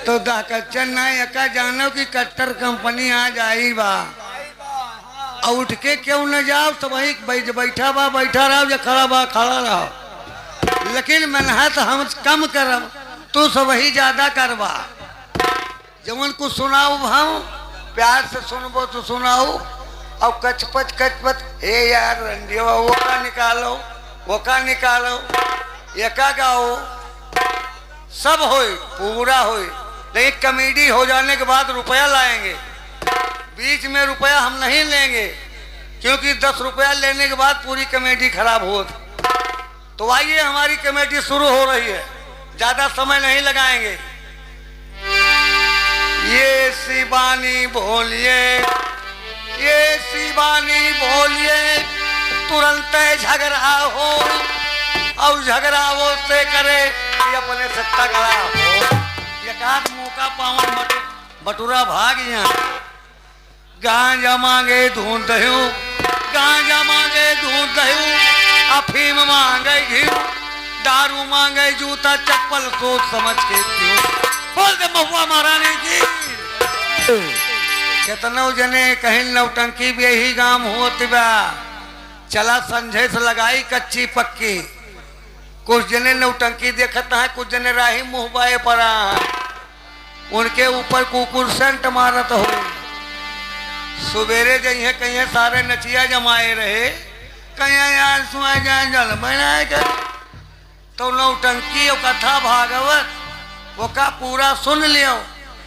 तो दाकच्चन ना यका जानो कि कट्टर कंपनी आज आई बा और उठ के क्यों न जाओ तो वही बैठा बा बैठा रहो या खड़ा बा खड़ा रहो, लेकिन मेहनत हम कम करब तू सब वही ज्यादा करवा। जवन को सुनाओ भाव प्यार से सुनबो तो सुनाओ और कचपच कचपच हे यार रंडियो वो का निकालो एका गाओ सब होए पूरा होए, लेकिन कॉमेडी हो जाने के बाद रुपया लाएंगे। बीच में रुपया हम नहीं लेंगे क्योंकि 10 रुपया लेने के बाद पूरी कॉमेडी खराब हो। तो आइए हमारी कॉमेडी शुरू हो रही है, ज्यादा समय नहीं लगाएंगे। ये शिवानी बोलिए, ये शिवानी बोलिए, तुरंत झगड़ा हो और झगड़ा वो से करे कि अपने से तगड़ा हो। एकाध मौका पावन बटुरा भाग यहाँ गांजा मांगे दूध दहू, गांजा मांगे दूध दहू, अफीम मांगे घी, दारू मांगे जूता चप्पल, सोच समझ के क्यों बोल दे महुआ महारानी की। कितनों जने कहीं नौटंकी भी यही गांव होती बा, चला संजय से लगाई कच्ची पक्की। कुछ जने नौटंकी देखता है, कुछ जने राही मुँह बाए पड़ा, उनके ऊपर कुकुर सेंट मारत हो। सवेरे जइए कहीं सारे नचिया जमाए रहे, कहीं यार सुआ जाए जल बनाए कर तो नौटंकी और कथा भागवत वो का पूरा सुन लियो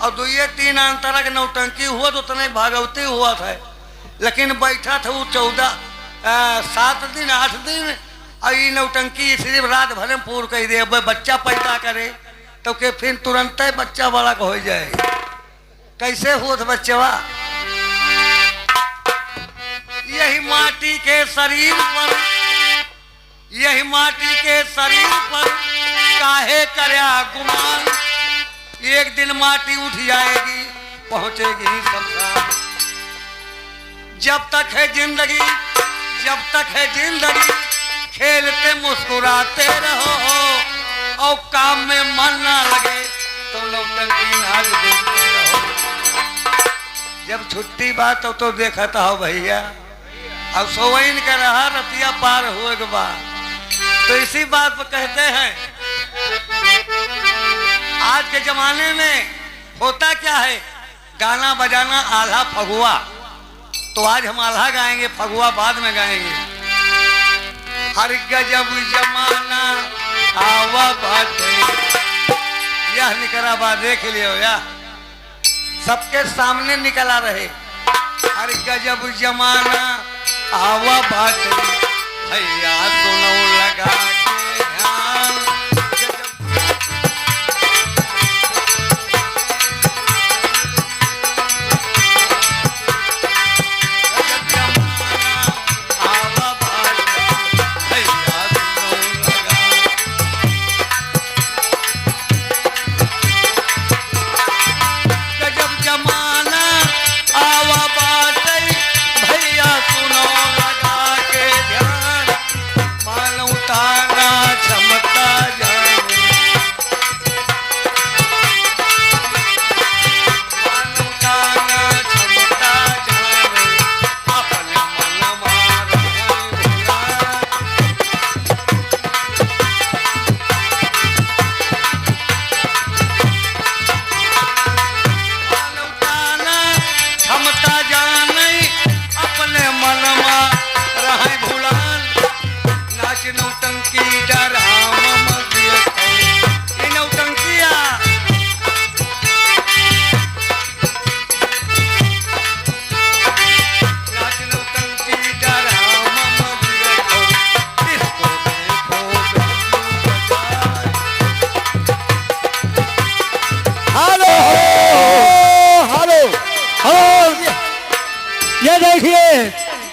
और 2-3 अंतरा के नौटंकी हुआ तो उतने भागवती हुआ था। लेकिन बैठा था वो 7 दिन 8 दिन और ये नौटंकी सिर्फ रात भर में पूर कर दे। बच्चा पैदा करे तो के फिर तुरंत ही बच्चा बड़ा हो जाए। कैसे हुआ था बच्चा? यही माटी के शरीर पर, यही माटी के शरीर पर काहे करया गुमान, एक दिन माटी उठ जाएगी पहुंचेगी शमशान। जब तक है जिंदगी, जब तक है जिंदगी खेलते मुस्कुराते रहो और काम में मन ना लगे तो नौटंकी नाच देखते रहो। जब छुट्टी बात तो देखता हो भैया अब सोवैन का रहा रतिया पार हुए के बाद। तो इसी बात पर कहते हैं आज के जमाने में होता क्या है, गाना बजाना आल्हा फगुआ। तो आज हम आल्हा गाएंगे, फगुआ बाद में गाएंगे। हर गजब जमाना आवा बाटे, यह निकला बात देख लियो या सबके सामने निकला रहे। हर गजब जमाना आवा बाटे, भैया सुनो लगा के ध्यान।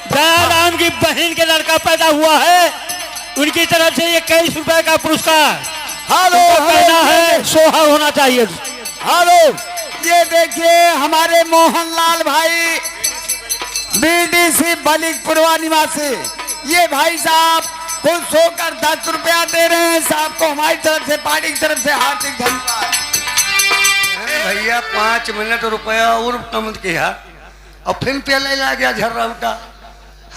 दयाराम की बहन के लड़का पैदा हुआ है, उनकी तरफ से ये 21 रुपए का पुरस्कार। हेलो कहना है सोहा होना चाहिए। हेलो, ये देखिए हमारे मोहनलाल भाई बीडीसी बलिकपुरवा निवासी, ये भाई साहब खुश होकर 10 रुपया दे रहे हैं। साहब को हमारी तरफ से, पार्टी की तरफ से हार्दिक धन्यवाद। भैया 5 मिनट रुपया और कम किया और फिर पहले ला गया झर्रा उठा।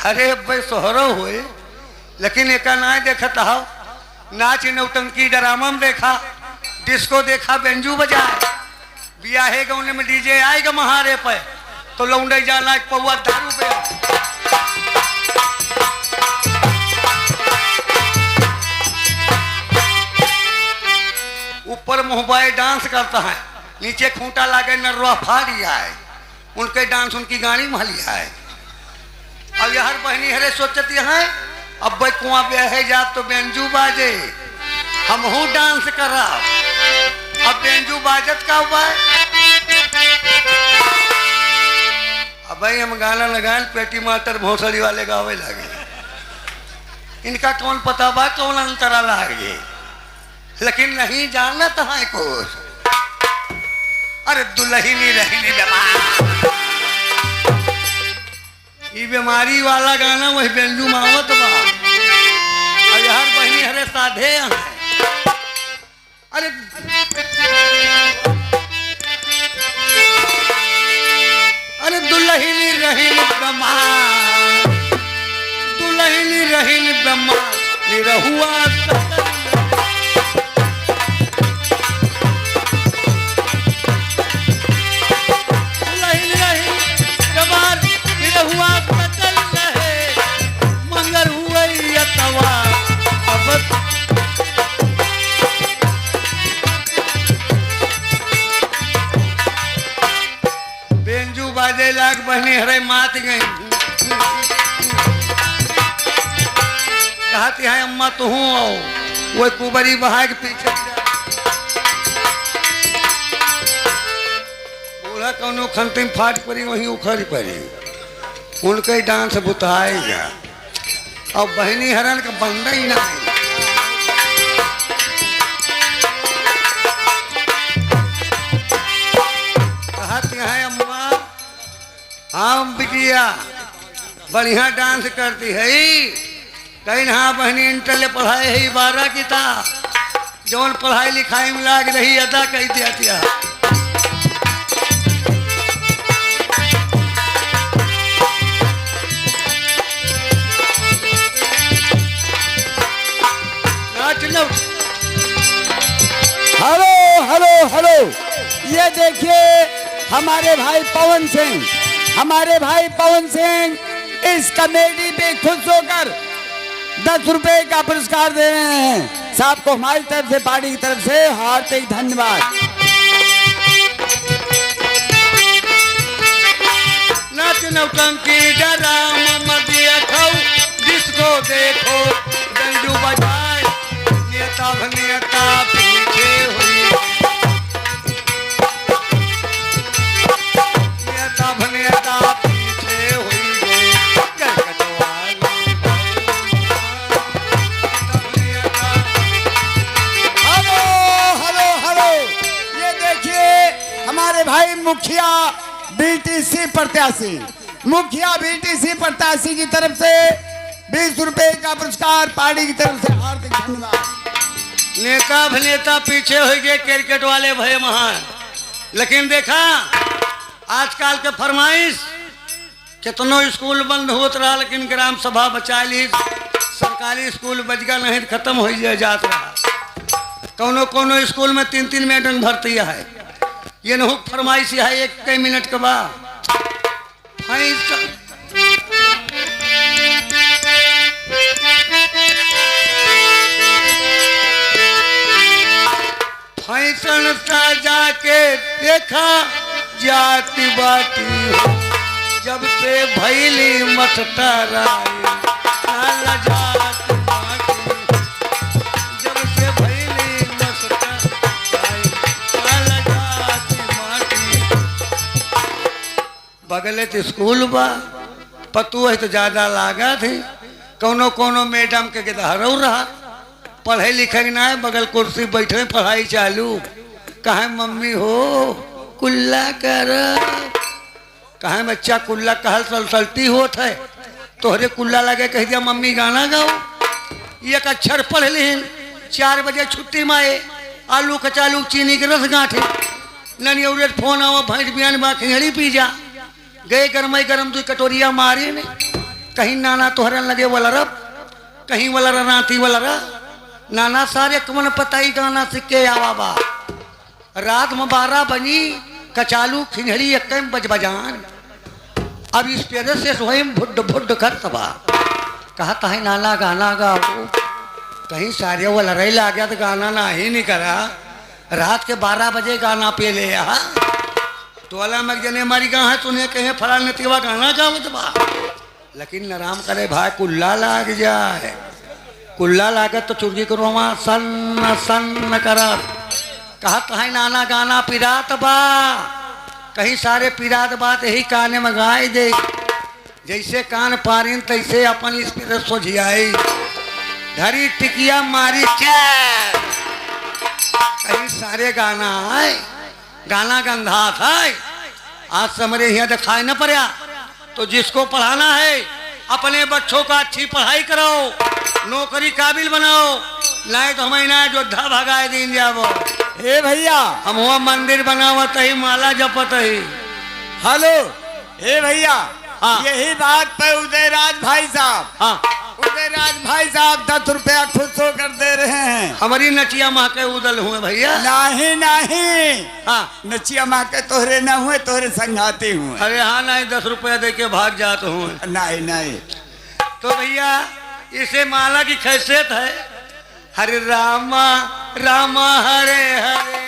अरे भाई सोहरो हुए लेकिन एक ना देखता हो, नाच नौटंकी ड्रामा में देखा, डिस्को देखा, बेंजू बजाए, बियाहे गौने में डीजे आएगा महारे पे तो लौंडे जाना एक पौवा दारू पे। ऊपर मुहबाए डांस करता है, नीचे खूंटा लागे नरवा फाड़िया है, उनके डांस उनकी गाड़ी महलिया है। अब यार बहनी हरे सोचती है अब भाई कुआं पे है जा तो बेंजू बाजे, हम हूँ डांस करा। अब बेंजू बाजत का हुआ है, अब भाई हम गाना लगाए पेटी मास्टर भोसड़ी वाले गावे लगे। इनका कौन पता बा कौन अंतरा लागे, लेकिन नहीं जानना तो है कुछ। अरे दुल्हनी रहनी बीमार, ये बीमारी वाला गाना वही बेंजू मावत बा। और यार बहनी हरे साधे हैं। अरे अरे दुल्हनी रहनी बीमार, दुल्हनी रहनी बीमार, निरहुआ बेंजू बाजे लाग बहनी हरे मात गई। कहती है अम्मा तो हूँ आओ, वो कुबरी बहा के पीछे बूढ़ा कौनो खंती में फाट पड़ी वहीं उखड़ पड़ी, उनके डांस बुताएगा। और बहनी हरन का बंदा ही ना है। कहती है अम्मा हाँ बिटिया बढ़िया डांस करती है, कहीं हाँ बहनी इंटर ले पढ़ाई है 12 किताब, जौन पढ़ाई लिखाई में लाग रही अदा कही दिया। हेलो हेलो हेलो, ये देखिए हमारे भाई पवन सिंह, हमारे भाई पवन सिंह इस कमेटी पे खुश होकर 10 रुपए का पुरस्कार दे रहे हैं। साहब को हमारी तरफ से, पार्टी की तरफ से हार्दिक धन्यवाद। नाच नौटंकी ड्रामा देखो, डिस्को देखो, बेंजू बजाए, नेता भनेता पीछे हुई, नेता भनेता पीछे हुई गए। हेलो हेलो हेलो, ये देखिए हमारे भाई मुखिया बीटीसी प्रत्याशी, मुखिया बीटीसी प्रत्याशी की तरफ से 20 रुपए का पुरस्कार, पार्टी की तरफ से हार्दिक धन्यवाद। नेता अभिनेता पीछे हो गए, क्रिकेट वाले भय महान। लेकिन देखा आजकल के फरमाइश कितनों स्कूल बंद होत रहा, लेकिन ग्राम सभा बचा ली, सरकारी स्कूल बजगा नहीं खत्म हो जात रहा। कोनो कोनो स्कूल में 3-3 मिनट भर्ती है, ये न फरमाइश है 1 मिनट के बाद। फैशन साजा के देखा जाति बाती हो, जब से भैली मस्टराई साला जाति बाती, जब से भैली मस्टराई साला जाति बाती। बगले तो स्कूल बा, पतू है तो ज्यादा लागत है, कोनो कोनो मैडम के गिरहरौ रहा, पढ़े लिखे ना है, बगल कुर्सी बैठे पढ़ाई चालू। कहे मम्मी हो कुल्ला कर, कहे बच्चा कुल्ला कहल सलसलती होत है, तोहरे कुल्ला लगे कह दिया मम्मी गाना गाओ। एक अक्षर पढ़ ली, 4 बजे छुट्टी माए, आलू कचालू चीनी के रस गांठे, ननी और फोन आवा भैंस बियान बा खिंगड़ी पी जा गए गरमई गरम तू कटोरिया मारी ने कहीं नाना तोहरन लगे वाला रब कहीं वाला राती वाला रा नाना सारे कमन पताई गाना सिक्के आवा बा रात में 12 बजी कचालू खिंगड़ी एक बज बजान अब इस पेड़ से स्वयं भुड भुड कर तबा कहता है नाना गाना गाओ कहीं सारे वाला रही आ गया तो गाना ना ही नहीं करा रात के 12 बजे गाना पे ले यहाँ टोला में जने हमारी गाँव है तूने कहे फला नतीवा गाना गावत बा लेकिन नराम करे भाई कुल्ला लाग जाए कुल्ला लागत तो चुर्गी करो वहाँ सन्न सन्न करा कहत है नाना गाना पिरात बा कहीं सारे पिरात बात यही काने में गाय दे जैसे कान पारिन तैसे अपन इस पर सोझियाई धरी टिकिया मारी कहीं सारे गाना है गाना गंधा था आज से हमारे यहाँ दिखाई न पड़ा तो जिसको पढ़ाना है अपने बच्चों का अच्छी पढ़ाई कराओ नौकरी काबिल बनाओ नहीं तो हमें ना योद्धा भगाए दिन जाबो हे भैया हम हुआ मंदिर बनावत ही माला जपत ही हेलो हे भैया हाँ। यही बात पे उदयराज भाई साहब हाँ उदयराज भाई साहब 10 रुपया खुश होकर दे रहे हैं। हमारी नचिया माँ के उदल हुए भैया नहीं नहीं हाँ नचिया माँ के तोहरे न हुए तोहरे संगाते हुए। अरे हाँ नहीं 10 रुपया दे के भाग जाते हुए नहीं नहीं तो भैया इसे माला की खैसियत है हरे रामा रामा हरे हरे